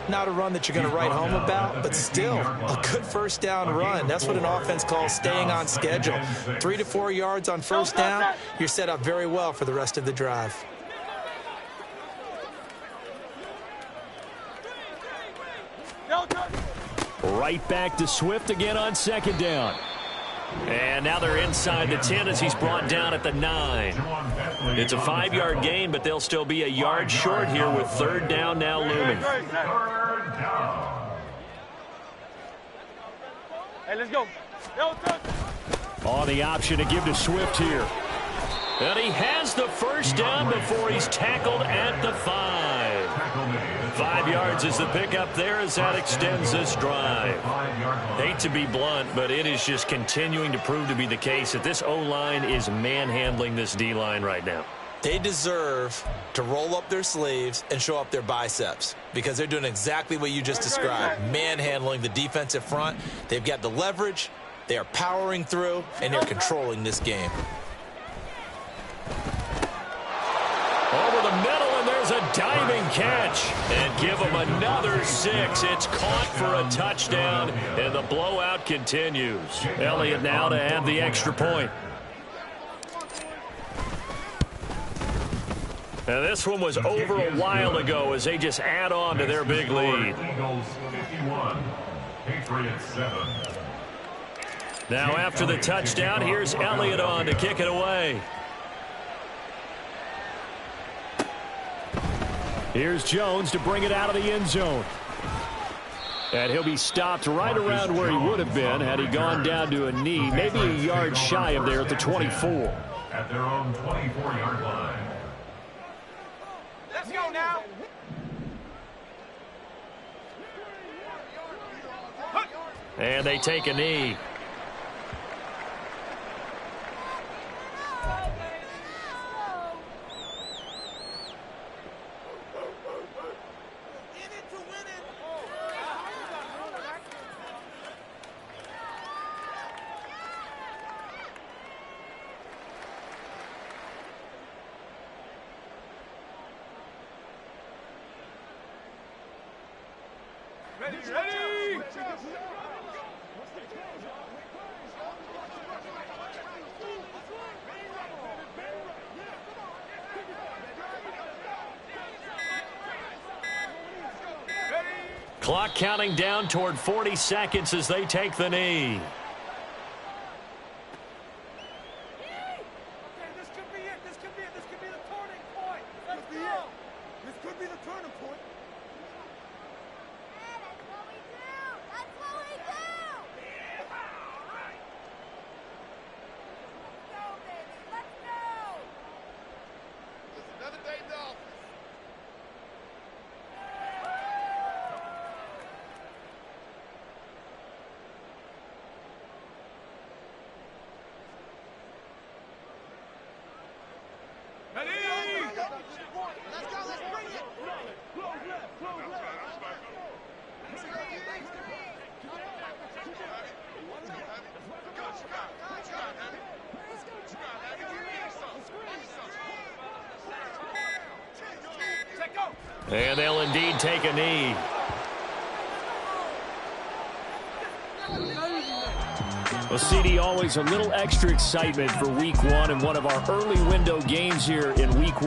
Speaker 4: Not a run that you're going to write home about, but still a good 1st down run. That's what an offense calls staying on schedule. 3 to 4 yards on 1st down, you're set up very well for the rest of the drive.
Speaker 6: Right back to Swift again on 2nd down. And now they're inside the 10 as he's brought down at the 9. It's a 5-yard gain, but they'll still be a yard short here with 3rd down now looming.
Speaker 2: Hey, let's go.
Speaker 6: On the option to give to Swift here. And he has the first down before he's tackled at the 5. 5 yards is the pickup there as that extends this drive. Hate to be blunt, but it is just continuing to prove to be the case that this O-line is manhandling this D-line right now.
Speaker 4: They deserve to roll up their sleeves and show up their biceps because they're doing exactly what you just described, manhandling the defensive front. They've got the leverage, they are powering through, and they're controlling this game.
Speaker 6: Over the middle, and there's a diving catch. And give them another 6. It's caught for a touchdown, and the blowout continues. Elliott now to add the extra point. And this one was over a while ago as they just add on to their big lead.
Speaker 5: Eagles 51, Patriots 7.
Speaker 6: Now after the touchdown, here's Elliott on to kick it away. Here's Jones to bring it out of the end zone. And he'll be stopped right around where he would have been had he gone down to a knee, maybe a yard shy of there at the 24.
Speaker 5: At their own 24-yard line.
Speaker 2: Let's go now.
Speaker 6: And they take a knee.
Speaker 2: Ready?
Speaker 6: Clock counting down toward 40 seconds as they take the knee.
Speaker 2: This could be it. This could be the turning point. Let's go. This could be the turning point.
Speaker 6: And they'll indeed take a knee. Well, CD, always a little extra excitement for week 1 and one of our early window games here in week 1.